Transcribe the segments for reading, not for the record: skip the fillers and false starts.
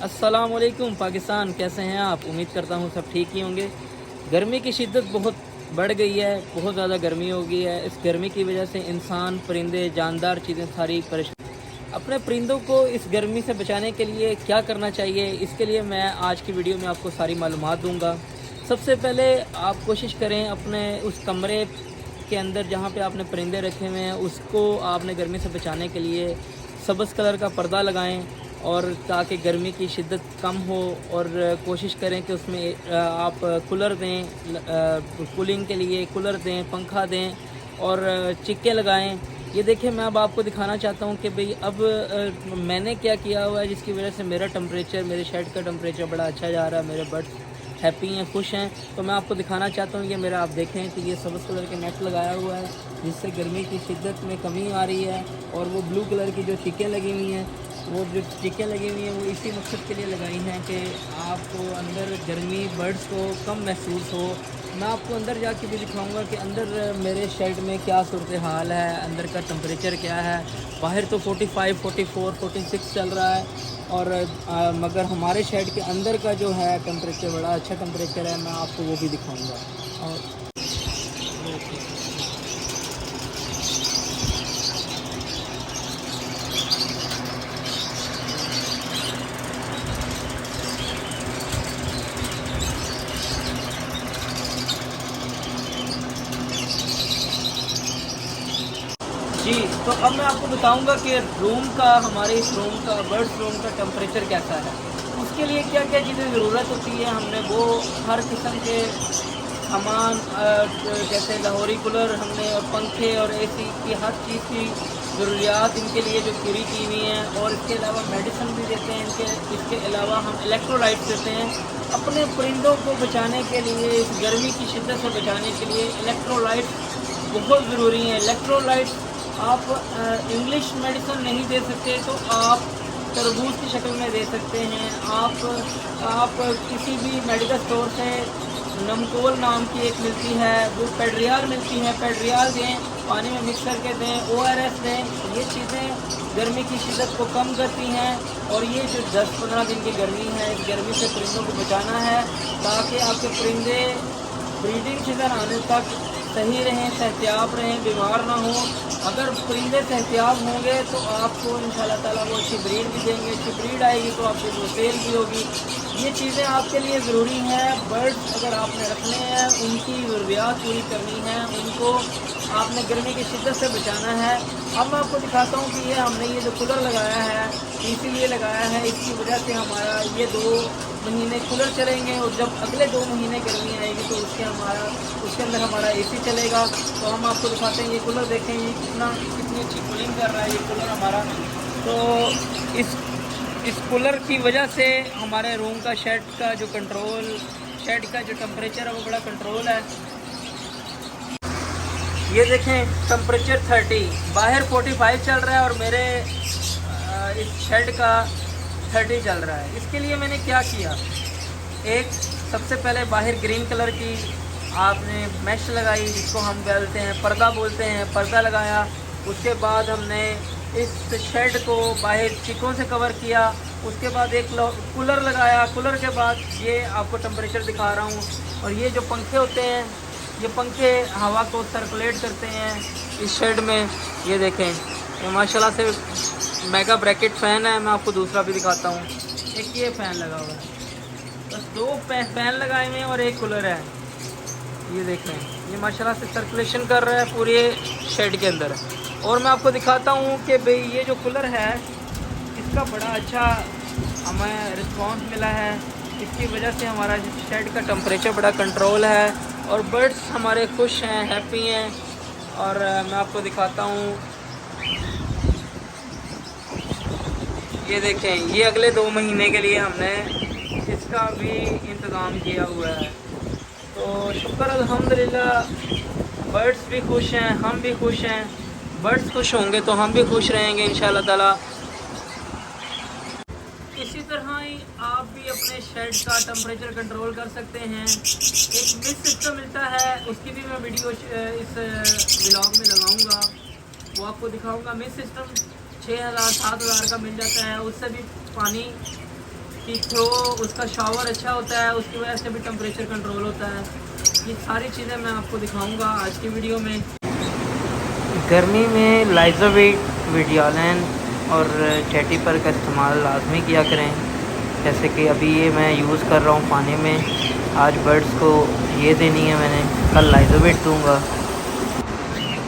अस्सलामुअलैकुम पाकिस्तान, कैसे हैं आप? उम्मीद करता हूँ सब ठीक ही होंगे। गर्मी की शिद्दत बहुत बढ़ गई है, बहुत ज़्यादा गर्मी हो गई है। इस गर्मी की वजह से इंसान, परिंदे, जानदार चीज़ें सारी परेशान। अपने परिंदों को इस गर्मी से बचाने के लिए क्या करना चाहिए, इसके लिए मैं आज की वीडियो में आपको सारी मालूमात दूँगा। सबसे पहले आप कोशिश करें अपने उस कमरे के अंदर जहाँ पे आपने परिंदे रखे हुए हैं, उसको आपने गर्मी से बचाने के लिए सब्ज़ कलर का पर्दा लगाएं, और ताकि गर्मी की शिद्दत कम हो। और कोशिश करें कि उसमें आप कूलर दें, कूलिंग के लिए कूलर दें, पंखा दें और चिक्के लगाएं। ये देखिए, मैं अब आपको दिखाना चाहता हूँ कि भाई अब मैंने क्या किया हुआ है जिसकी वजह से मेरा टेम्परेचर, मेरे शेड का टेम्परेचर बड़ा अच्छा जा रहा है, मेरे बर्ड्स हैप्पी हैं, खुश हैं। तो मैं आपको दिखाना चाहता हूँ, ये मेरा आप देखें कि ये सब्ज़ कलर के नेट लगाया हुआ है जिससे गर्मी की शिद्दत में कमी आ रही है। और वो ब्लू कलर की जो चिक्कें लगी हुई हैं, वो जो चिक्कें लगी हुई हैं वो इसी मकसद के लिए लगाई हैं कि आपको अंदर गर्मी, बर्ड्स को कम महसूस हो। मैं आपको अंदर जाके भी दिखाऊंगा कि अंदर मेरे शेड में क्या सूरत हाल है, अंदर का टेम्परेचर क्या है। बाहर तो 45, 44, 46 चल रहा है, और मगर हमारे शेड के अंदर का जो है टेम्परेचर बड़ा अच्छा टेम्परेचर है। मैं आपको वो भी दिखाऊंगा। और जी, तो अब मैं आपको बताऊंगा कि रूम का, हमारे इस रूम का, बर्ड्स रूम का टेम्परेचर कैसा है। उसके लिए क्या क्या चीज़ें ज़रूरत होती है, हमने वो हर किस्म के सामान, जैसे लाहौरी कूलर हमने, और पंखे और एसी की हर चीज़ की ज़रूरियात इनके लिए जो पूरी की हुई हैं। और इसके अलावा मेडिसिन भी देते हैं इसके अलावा हम इलेक्ट्रोलाइट देते हैं। अपने परिंदों को बचाने के लिए, इस गर्मी की शिद्दत से बचाने के लिए इलेक्ट्रोलाइट बहुत ज़रूरी है। इलेक्ट्रोलाइट आप इंग्लिश मेडिसिन नहीं दे सकते तो आप तरबूज की शक्ल में दे सकते हैं। आप किसी भी मेडिकल स्टोर से नमकोल नाम की एक मिलती है, वो पेड्रियाल मिलती है, पेड्रियाल दें, पानी में मिक्स करके दें, ORS दें। ये चीज़ें गर्मी की शिद्दत को कम करती हैं। और ये जो 10-15 दिन की गर्मी है, इस गर्मी से परिंदों को बचाना है ताकि आपके परिंदे ब्रीडिंग सीजन आने तक सही रहें, सेहतियाब रहें, बीमार ना हो। अगर परिंदे सेहतियाब होंगे तो आपको इंशाल्लाह ताला वो अच्छी ब्रीड भी देंगे, अच्छी ब्रीड आएगी तो आपकी वो सेल भी होगी। ये चीज़ें आपके लिए ज़रूरी हैं। बर्ड्स अगर आपने रखने हैं, उनकी ज़रूरियात पूरी करनी है, उनको आपने गर्मी की शिद्दत से बचाना है। अब मैं आपको दिखाता हूँ कि ये हमने ये जो कूलर लगाया है, इसीलिए लगाया है, इसकी वजह से हमारा ये 2 महीने कूलर चलेंगे, और जब अगले 2 महीने गर्मी आएगी तो उसके अंदर हमारा AC चलेगा। तो हम आपको दिखाते हैं, ये कूलर देखें, ये कितनी अच्छी कूलिंग कर रहा है ये कूलर हमारा। तो इस कूलर की वजह से हमारे रूम का, शेड का जो टेम्परेचर है वो बड़ा कंट्रोल है। ये देखें, टेम्परेचर 30, बाहर 45 चल रहा है और मेरे इस शेड का 30 चल रहा है। इसके लिए मैंने क्या किया, एक सबसे पहले बाहर ग्रीन कलर की आपने मैश लगाई, जिसको हम बोलते हैं पर्दा बोलते हैं, पर्दा लगाया। उसके बाद हमने इस शेड को बाहर चिकों से कवर किया। उसके बाद एक कूलर लगाया। कूलर के बाद ये आपको टेम्परेचर दिखा रहा हूँ। और ये जो पंखे होते हैं, ये पंखे हवा को सर्कुलेट करते हैं इस शेड में। ये देखें, ये माशाल्लाह से मेगा ब्रैकेट फ़ैन है। मैं आपको दूसरा भी दिखाता हूँ। एक ये फ़ैन लगा हुआ है, बस 2 फ़ैन लगाए हुए हैं और एक कूलर है। ये देखें, ये माशाल्लाह से सर्कुलेशन कर रहा है पूरे शेड के अंदर। और मैं आपको दिखाता हूँ कि भाई ये जो कूलर है, इसका बड़ा अच्छा हमें रिस्पांस मिला है। इसकी वजह से हमारा शेड का टेम्परेचर बड़ा कंट्रोल है और बर्ड्स हमारे खुश हैं, हैप्पी हैं। और मैं आपको दिखाता हूँ, ये देखें, ये अगले 2 महीने के लिए हमने इसका भी इंतज़ाम किया हुआ है। तो शुक्र अल्हम्दुलिल्लाह, बर्ड्स भी खुश हैं, हम भी खुश हैं। बर्ड्स खुश होंगे तो हम भी खुश रहेंगे इंशाल्लाह ताला। इसी तरह ही आप भी अपने शेड का टेम्परेचर कंट्रोल कर सकते हैं। एक मिस सिस्टम मिलता है, उसकी भी मैं वीडियो इस व्लॉग में लगाऊंगा, वो आपको दिखाऊंगा। मिस सिस्टम 6000 7000 का मिल जाता है। उससे भी पानी कि थ्रो उसका शावर अच्छा होता है, उसकी वजह से भी टेम्परेचर कंट्रोल होता है। ये सारी चीज़ें मैं आपको दिखाऊंगा आज की वीडियो में। गर्मी में लाइजोविट, विडियोलन और चैटीपर का इस्तेमाल लाजमी किया करें। जैसे कि अभी ये मैं यूज़ कर रहा हूँ पानी में। आज बर्ड्स को ये देनी है मैंने, कल लाइजोविट दूँगा।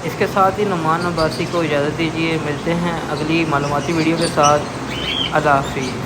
इसके साथ ही नुमान अब्बासी को इजाज़त दीजिए। मिलते हैं अगली मालूमाती वीडियो के साथ। अल्लाह हाफिज़।